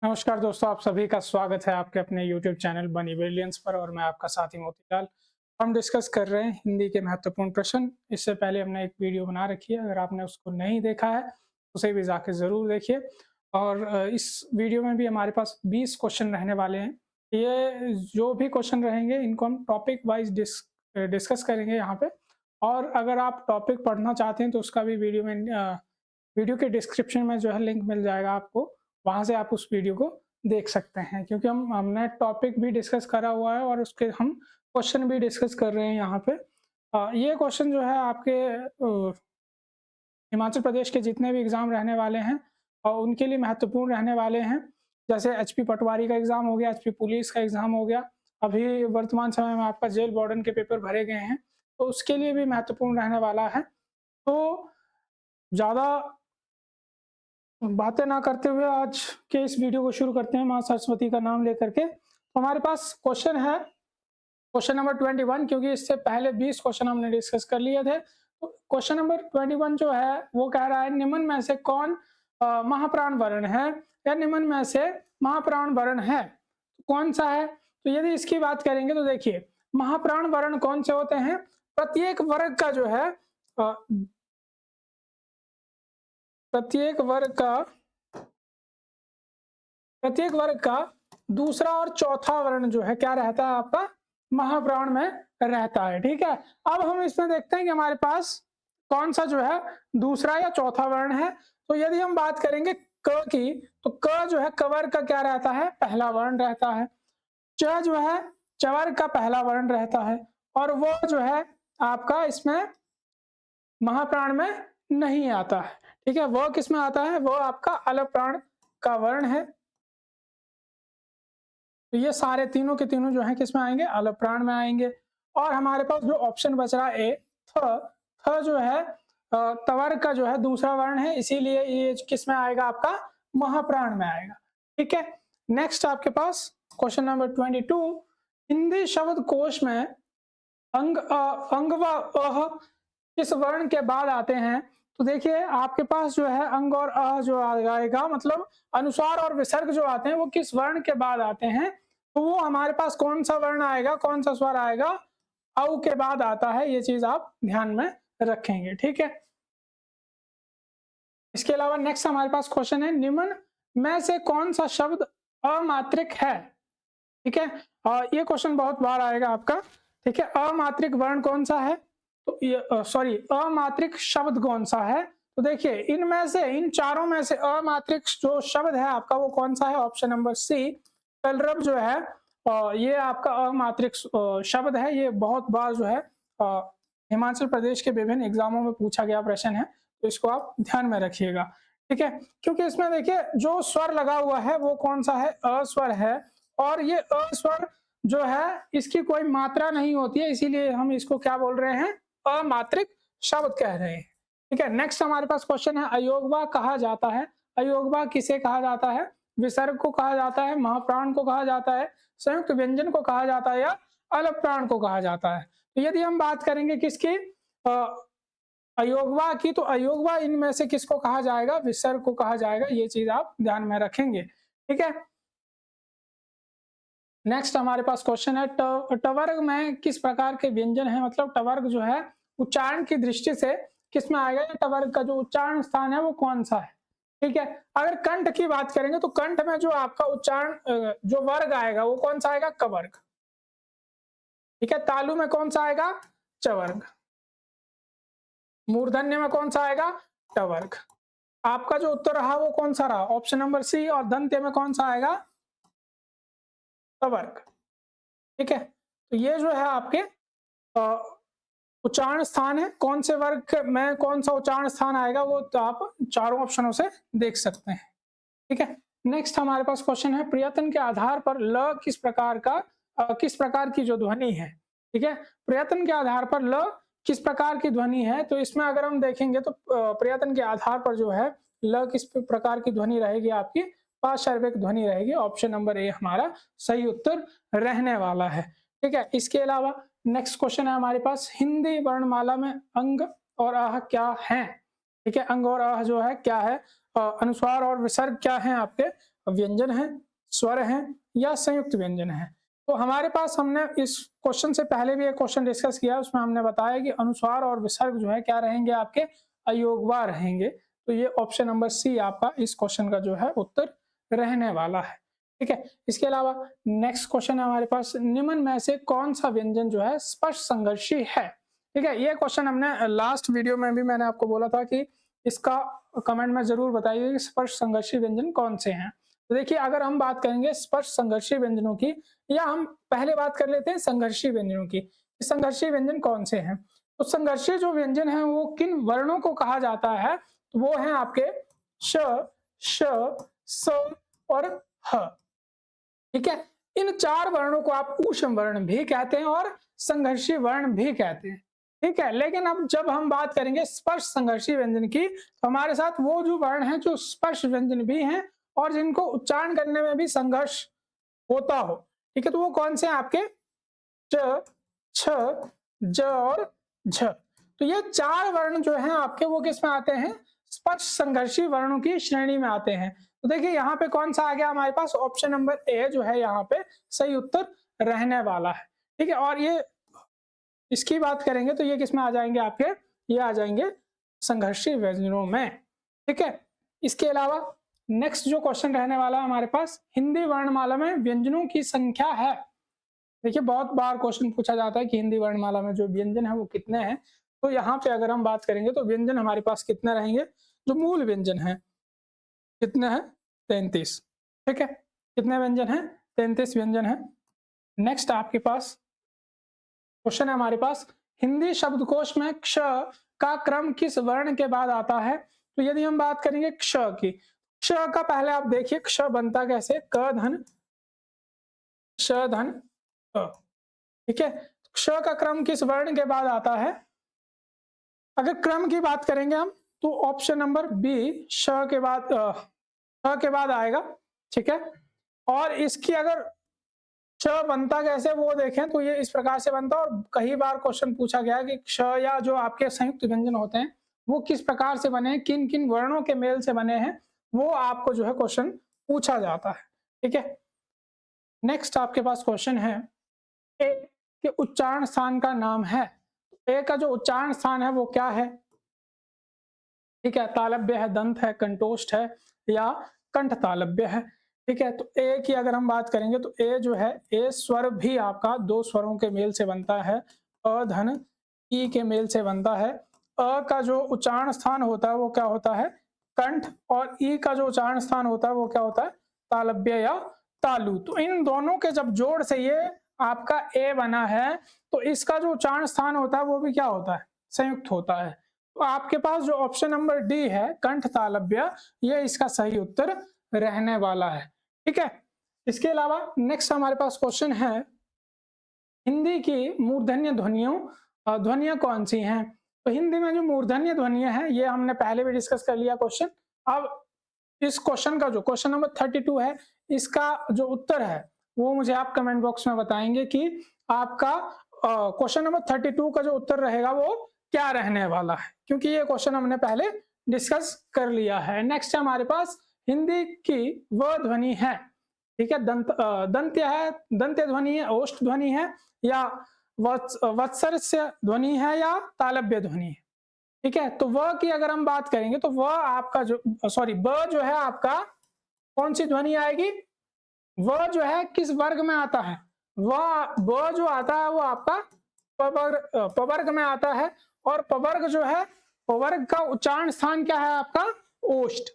नमस्कार दोस्तों, आप सभी का स्वागत है आपके अपने YouTube चैनल बनी ब्रिलियंस पर और मैं आपका साथी मोतीलाल। हम डिस्कस कर रहे हैं हिंदी के महत्वपूर्ण प्रश्न। इससे पहले हमने एक वीडियो बना रखी है, अगर आपने उसको नहीं देखा है उसे भी जाके ज़रूर देखिए। और इस वीडियो में भी हमारे पास 20 क्वेश्चन रहने वाले हैं। ये जो भी क्वेश्चन रहेंगे इनको हम टॉपिक वाइज डिस्कस करेंगे यहाँ पे। और अगर आप टॉपिक पढ़ना चाहते हैं तो उसका भी वीडियो के डिस्क्रिप्शन में जो है लिंक मिल जाएगा आपको, वहाँ से आप उस वीडियो को देख सकते हैं। क्योंकि हमने टॉपिक भी डिस्कस करा हुआ है और उसके हम क्वेश्चन भी डिस्कस कर रहे हैं यहाँ पे। ये क्वेश्चन जो है आपके हिमाचल प्रदेश के जितने भी एग्ज़ाम रहने वाले हैं और उनके लिए महत्वपूर्ण रहने वाले हैं। जैसे एचपी पटवारी का एग्ज़ाम हो गया, एचपी पुलिस का एग्ज़ाम हो गया, अभी वर्तमान समय में आपका जेल वार्डन के पेपर भरे गए हैं, तो उसके लिए भी महत्वपूर्ण रहने वाला है। तो ज़्यादा बातें ना करते हुए आज के इस वीडियो को शुरू करते हैं माँ सरस्वती का नाम लेकर के। तो हमारे पास क्वेश्चन है, क्वेश्चन नंबर 21, क्योंकि इससे पहले 20 क्वेश्चन हमने डिस्कस कर लिए थे। तो क्वेश्चन नंबर 21 जो है वो कह रहा है निम्न में से कौन महाप्राण वर्ण है या निम्न में से महाप्राण वर्ण है, तो कौन सा है? तो यदि इसकी बात करेंगे तो देखिए महाप्राण वर्ण कौन से होते हैं। प्रत्येक वर्ग का जो है प्रत्येक वर्ग का दूसरा और चौथा वर्ण जो है क्या रहता है आपका महाप्राण में रहता है। ठीक है, अब हम इसमें देखते हैं कि हमारे पास कौन सा जो है दूसरा या चौथा वर्ण है। तो यदि हम बात करेंगे क की, तो क जो है कवर्ग का क्या रहता है, पहला वर्ण रहता है। च जो है चवर्ग का पहला वर्ण रहता है और वो जो है आपका इसमें महाप्राण में नहीं आता है। ठीक है, वो किस में आता है, वो आपका अलग प्राण का वर्ण है। तो ये सारे तीनों के तीनों जो है किस में आएंगे, अलग प्राण में आएंगे। और हमारे पास जो ऑप्शन बच रहा है थ जो है तवर्ग का जो है दूसरा वर्ण है, इसीलिए ये किस में आएगा, आपका महाप्राण में आएगा। ठीक है, नेक्स्ट आपके पास क्वेश्चन नंबर 22, हिंदी शब्द कोश में अंग व अह किस वर्ण के बाद आते हैं। तो देखिए आपके पास जो है अंग और अह जो आएगा, मतलब अनुस्वार और विसर्ग जो आते हैं वो किस वर्ण के बाद आते हैं, तो वो हमारे पास कौन सा वर्ण आएगा, कौन सा स्वर आएगा, औ के बाद आता है। ये चीज आप ध्यान में रखेंगे। ठीक है, इसके अलावा नेक्स्ट हमारे पास क्वेश्चन है निम्न में से कौन सा शब्द अमात्रिक है। ठीक है, और ये क्वेश्चन बहुत बार आएगा आपका। ठीक है, अमात्रिक वर्ण कौन सा है, तो ये सॉरी अमात्रिक शब्द कौन सा है। तो देखिए इनमें से, इन चारों में से अमात्रिक जो शब्द है आपका वो कौन सा है, ऑप्शन नंबर सी कलरव जो है ये आपका अमात्रिक शब्द है। ये बहुत बार जो है हिमाचल प्रदेश के विभिन्न एग्जामों में पूछा गया प्रश्न है, तो इसको आप ध्यान में रखिएगा। ठीक है, क्योंकि इसमें देखिए जो स्वर लगा हुआ है वो कौन सा है, अस्वर है, और ये अस्वर जो है इसकी कोई मात्रा नहीं होती है, इसीलिए हम इसको क्या बोल रहे हैं, अमात्रिक शब्द कह रहे हैं। ठीक है, नेक्स्ट हमारे पास क्वेश्चन है अयोगवा कहा जाता है। अयोगवा किसे कहा जाता है, विसर्ग को कहा जाता है, महाप्राण को कहा जाता है, संयुक्त व्यंजन को कहा जाता है, या अलग प्राण को कहा जाता है। तो यदि हम बात करेंगे किसकी, अयोगवा की, तो अयोगवा इनमें से किसको कहा जाएगा, विसर्ग को कहा जाएगा। ये चीज आप ध्यान में रखेंगे। ठीक है, नेक्स्ट हमारे पास क्वेश्चन है टवर्ग में किस प्रकार के व्यंजन है, मतलब टवर्ग जो है उच्चारण की दृष्टि से किस में आएगा, या टवर्ग का जो उच्चारण स्थान है वो कौन सा है। ठीक है, अगर कंठ की बात करेंगे तो कंठ में जो आपका उच्चारण जो वर्ग आएगा वो कौन सा आएगा, कवर्ग। ठीक है, तालु में कौन सा आएगा, चवर्ग। मूर्धन्य में कौन सा आएगा, टवर्ग। आपका जो उत्तर रहा वो कौन सा रहा, ऑप्शन नंबर सी। और दंत्य में कौन सा आएगा, टवर्ग। ठीक है, तो ये जो है आपके उच्चारण स्थान है, कौन से वर्ग में कौन सा उच्चारण स्थान आएगा वो तो आप चारों ऑप्शनों से देख सकते हैं। ठीक है, नेक्स्ट हमारे पास क्वेश्चन है प्रयत्न के आधार पर ल किस प्रकार की जो ध्वनि है। ठीक है, प्रयत्न के आधार पर ल किस प्रकार की ध्वनि है, तो इसमें अगर हम देखेंगे तो प्रयत्न के आधार पर जो है ल किस प्रकार की ध्वनि रहेगी, आपकी पार्श्विक ध्वनि रहेगी। ऑप्शन नंबर ए हमारा सही उत्तर रहने वाला है। ठीक है, इसके अलावा नेक्स्ट क्वेश्चन है हमारे पास हिंदी वर्णमाला में अंग और आह क्या है। ठीक है, अंग और आह जो है क्या है, अनुस्वार और विसर्ग क्या हैं आपके? व्यंजन हैं, स्वर हैं या संयुक्त व्यंजन हैं। तो हमारे पास हमने इस क्वेश्चन से पहले भी एक क्वेश्चन डिस्कस किया, उसमें हमने बताया कि अनुस्वार और विसर्ग जो है क्या रहेंगे आपके? अयोगवार रहेंगे। तो ये ऑप्शन नंबर सी आपका इस क्वेश्चन का जो है उत्तर रहने वाला है। ठीक है, इसके अलावा नेक्स्ट क्वेश्चन है हमारे पास, निम्न में से कौन सा व्यंजन जो है स्पर्श संघर्षी है? ठीक है, ये क्वेश्चन हमने लास्ट वीडियो में भी मैंने आपको बोला था कि इसका कमेंट में जरूर बताइए कि स्पर्श संघर्षी व्यंजन कौन से हैं। तो देखिए, अगर हम बात करेंगे स्पर्श संघर्षी व्यंजनों की, या हम पहले बात कर लेते हैं संघर्षी व्यंजनों की, संघर्षी व्यंजन कौन से हैं। तो संघर्षी जो व्यंजन है वो किन वर्णों को कहा जाता है? तो वो है आपके श, श, स और ह। ठीक है, इन चार वर्णों को आप ऊष्म वर्ण भी कहते हैं और संघर्षी वर्ण भी कहते हैं। ठीक है, लेकिन अब जब हम बात करेंगे स्पर्श संघर्षी व्यंजन की, तो हमारे साथ वो जो वर्ण हैं जो स्पर्श व्यंजन भी हैं और जिनको उच्चारण करने में भी संघर्ष होता हो। ठीक है, तो वो कौन से हैं आपके? च, छ, ज और झ। तो ये चार वर्ण जो हैं आपके वो किस में आते हैं? स्पर्श संघर्षी वर्णों की श्रेणी में आते हैं। तो देखिए यहाँ पे कौन सा आ गया हमारे पास? ऑप्शन नंबर ए जो है यहाँ पे सही उत्तर रहने वाला है। ठीक है, और ये इसकी बात करेंगे तो ये किस में आ जाएंगे आपके? ये आ जाएंगे संघर्षी व्यंजनों में। ठीक है, इसके अलावा नेक्स्ट जो क्वेश्चन रहने वाला है हमारे पास, हिंदी वर्णमाला में व्यंजनों की संख्या है। देखिए, बहुत बार क्वेश्चन पूछा जाता है कि हिंदी वर्णमाला में जो व्यंजन है वो कितने हैं। तो यहाँ पे अगर हम बात करेंगे तो व्यंजन हमारे पास कितने रहेंगे? जो मूल व्यंजन है कितने हैं? 33। ठीक है, कितने व्यंजन हैं? 33 व्यंजन है। नेक्स्ट आपके पास क्वेश्चन है हमारे पास, हिंदी शब्दकोश में क्ष का क्रम किस वर्ण के बाद आता है? तो यदि हम बात करेंगे क्ष की, क्ष का पहले आप देखिए क्ष बनता कैसे? क धन श धन अ। ठीक है, क्ष का क्रम किस वर्ण के बाद आता है? अगर क्रम की बात करेंगे हम तो ऑप्शन नंबर बी श के बाद के बाद आएगा। ठीक है, और इसकी अगर च बनता कैसे वो देखें तो ये इस प्रकार से बनता है, और कई बार क्वेश्चन पूछा गया कि क्ष या जो आपके संयुक्त व्यंजन होते हैं वो किस प्रकार से बने हैं, किन किन वर्णों के मेल से बने हैं, वो आपको जो है क्वेश्चन पूछा जाता है। ठीक है, नेक्स्ट आपके पास क्वेश्चन है, ए के उच्चारण स्थान का नाम है। ए का जो उच्चारण स्थान है वो क्या है? ठीक है, तालव्य है, दंत है, कंठोष्ठ है या कंठ तालव्य है। ठीक है, तो ए की अगर हम बात करेंगे तो ए जो है, ए स्वर भी आपका दो स्वरों के मेल से बनता है, अ धन ई के मेल से बनता है। अ का जो उच्चारण स्थान होता है वो क्या होता है? कंठ, और ई का जो उच्चारण स्थान होता है वो क्या होता है? तालव्य या तालु। तो इन दोनों के जब जोड़ से ये आपका ए बना है, तो इसका जो उच्चारण स्थान होता है वो भी क्या होता है? संयुक्त होता है। तो आपके पास जो ऑप्शन नंबर डी है कंठ तालव्य, ये इसका सही उत्तर रहने वाला है। ठीक है, इसके अलावा नेक्स्ट हमारे पास क्वेश्चन है, हिंदी की मूर्धन्य ध्वनियां कौन सी हैं? तो हिंदी में जो मूर्धन्य ध्वनियां हैं ये हमने पहले भी डिस्कस कर लिया क्वेश्चन। अब इस क्वेश्चन का जो क्वेश्चन नंबर 32 है, इसका जो उत्तर है वो मुझे आप कमेंट बॉक्स में बताएंगे कि आपका क्वेश्चन नंबर 32 का जो उत्तर रहेगा वो क्या रहने वाला है, क्योंकि ये क्वेश्चन हमने पहले डिस्कस कर लिया है। नेक्स्ट है हमारे पास, हिंदी की वह ध्वनि है, ठीक है, दंत्य है, दंत्य ध्वनि है, ओष्ठ ध्वनि है या वत्सर्य ध्वनि है या तालव्य ध्वनि है। ठीक है, तो वह की अगर हम बात करेंगे तो वह आपका जो ब जो है आपका कौन सी ध्वनि आएगी? वह जो है किस वर्ग में आता है? वह ब जो आता है वो आपका पवर्ग में आता है, और पवर्ग जो है, पवर्ग का उच्चारण स्थान क्या है आपका? ओष्ठ।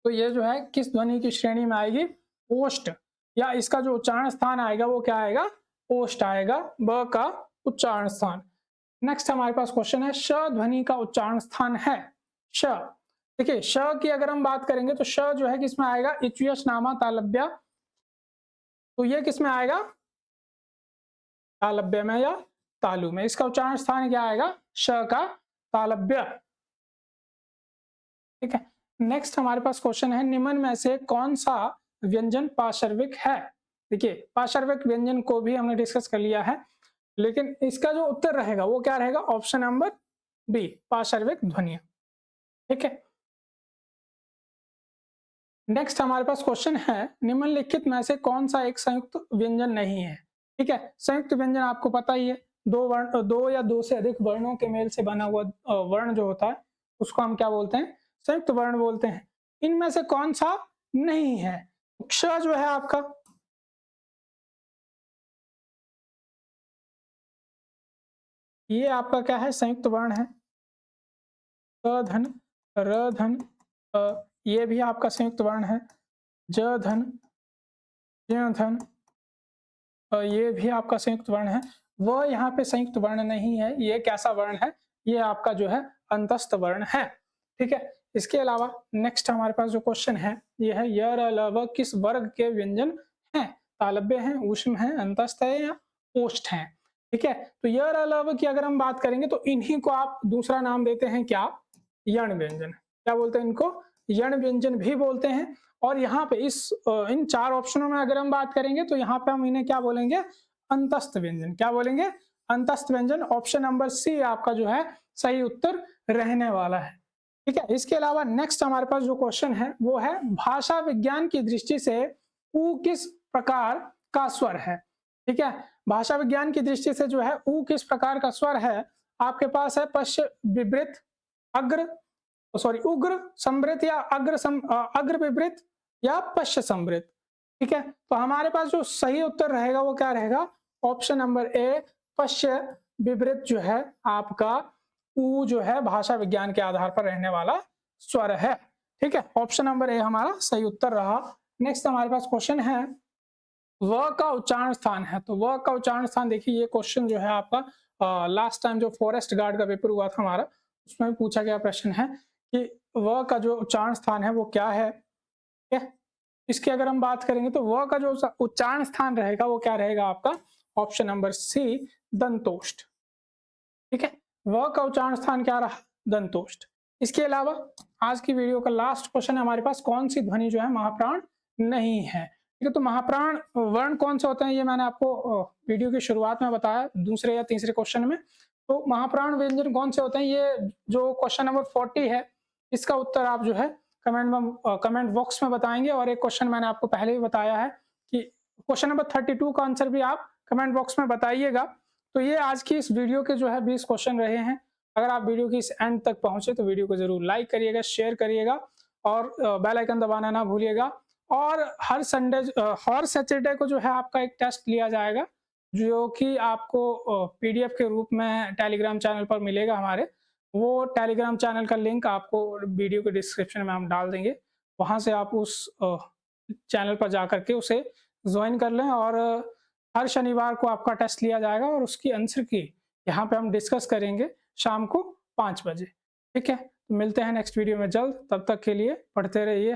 तो ये जो है किस ध्वनि की श्रेणी में आएगी? ओष्ठ, या इसका जो उच्चारण स्थान आएगा वो क्या आएगा? ओष्ठ आएगा, ब का उच्चारण स्थान। नेक्स्ट हमारे पास क्वेश्चन है, श ध्वनि का उच्चारण स्थान है श। देखिए, श की अगर हम बात करेंगे तो श जो है किसमें आएगा? इचुयस नामा तालव्य। तो ये किसमें आएगा? तालव्य में या तालु में। इसका उच्चारण स्थान क्या आएगा? श का तालव्य। ठीक है, नेक्स्ट हमारे पास क्वेश्चन है, निम्न में से कौन सा व्यंजन पार्श्विक है? देखिए, पार्श्विक व्यंजन को भी हमने डिस्कस कर लिया है, लेकिन इसका जो उत्तर रहेगा वो क्या रहेगा? ऑप्शन नंबर बी, पार्श्विक ध्वनियां। ठीक है, नेक्स्ट हमारे पास क्वेश्चन है, निम्नलिखित में से कौन सा एक संयुक्त व्यंजन नहीं है। ठीक है, संयुक्त व्यंजन आपको पता ही है, दो या दो से अधिक वर्णों के मेल से बना हुआ वर्ण जो होता है उसको हम क्या बोलते हैं, संयुक्त वर्ण बोलते हैं। इनमें से कौन सा नहीं है? क्ष जो है आपका, ये आपका क्या है, संयुक्त वर्ण है। क धन र धन ये भी आपका संयुक्त वर्ण है। ज धन य धन ये भी आपका संयुक्त वर्ण है। वह यहाँ पे संयुक्त वर्ण नहीं है, ये कैसा वर्ण है, ये आपका जो है अंतस्थ वर्ण है। ठीक है, इसके अलावा नेक्स्ट हमारे पास जो क्वेश्चन है ये है, यर अलावा किस वर्ग के व्यंजन हैं? तालव्य हैं, ऊष्म हैं, अंतस्थ है या ओष्ठ हैं। ठीक है, तो यर अलावा की अगर हम बात करेंगे तो इन्हीं को आप दूसरा नाम देते हैं क्या, यण व्यंजन। क्या बोलते हैं इनको, यण व्यंजन भी बोलते हैं। और यहाँ पे इन चार ऑप्शनों में अगर हम बात करेंगे तो यहाँ पे हम इन्हें क्या बोलेंगे, अंतस्थ व्यंजन। क्या बोलेंगे, अंतस्थ व्यंजन। ऑप्शन नंबर सी आपका जो है सही उत्तर रहने वाला है। ठीक है, इसके अलावा नेक्स्ट हमारे पास जो क्वेश्चन है वो है, भाषा विज्ञान की दृष्टि से ऊ किस प्रकार का स्वर है। ठीक है, भाषा विज्ञान की दृष्टि से जो है ऊ किस प्रकार का स्वर है, आपके पास है पश्च विवृत, अग्र सॉरी उग्र समृत या अग्र विवृत या पश्च समृत। ठीक है, तो हमारे पास जो सही उत्तर रहेगा वो क्या रहेगा, ऑप्शन नंबर ए पश्च विवृत जो है आपका ऊ जो है भाषा विज्ञान के आधार पर रहने वाला स्वर है। ठीक है, ऑप्शन नंबर ए हमारा सही उत्तर रहा। नेक्स्ट हमारे पास क्वेश्चन है, व का उच्चारण स्थान है। तो व का उच्चारण स्थान देखिए, ये क्वेश्चन जो है आपका लास्ट टाइम जो फॉरेस्ट गार्ड का पेपर हुआ था हमारा, उसमें पूछा गया प्रश्न है कि व का जो उच्चारण स्थान है वो क्या है। ठीक है, इसकी अगर हम बात करेंगे तो व का जो उच्चारण स्थान रहेगा वो क्या रहेगा आपका, ऑप्शन नंबर सी दंतोष्ठ। ठीक है, व का उच्चारण स्थान क्या रहा, दंतोष्ठ। इसके अलावा आज की वीडियो का लास्ट क्वेश्चन है हमारे पास, कौन सी ध्वनि जो है महाप्राण नहीं है। ठीक है, तो महाप्राण वर्ण कौन से होते हैं ये मैंने आपको वीडियो की शुरुआत में बताया, दूसरे या तीसरे क्वेश्चन में। तो महाप्राण व्यंजन कौन से होते हैं, ये जो क्वेश्चन नंबर 40 है इसका उत्तर आप जो है कमेंट बॉक्स में बताएंगे। और एक क्वेश्चन मैंने आपको पहले ही बताया है कि क्वेश्चन नंबर 32 का आंसर भी आप कमेंट बॉक्स में बताइएगा। तो ये आज की इस वीडियो के जो है 20 क्वेश्चन रहे हैं। अगर आप वीडियो की इस एंड तक पहुंचे तो वीडियो को जरूर लाइक करिएगा, शेयर करिएगा और बेल आइकन दबाना ना भूलिएगा। और हर सैटरडे को जो है आपका एक टेस्ट लिया जाएगा, जो कि आपको पीडीएफ के रूप में टेलीग्राम चैनल पर मिलेगा हमारे। वो टेलीग्राम चैनल का लिंक आपको वीडियो के डिस्क्रिप्शन में हम डाल देंगे, वहां से आप उस चैनल पर जा करके उसे ज्वाइन कर लें। और हर शनिवार को आपका टेस्ट लिया जाएगा और उसकी आंसर की यहाँ पे हम डिस्कस करेंगे शाम को 5 बजे। ठीक है, तो मिलते हैं नेक्स्ट वीडियो में जल्द, तब तक के लिए पढ़ते रहिए,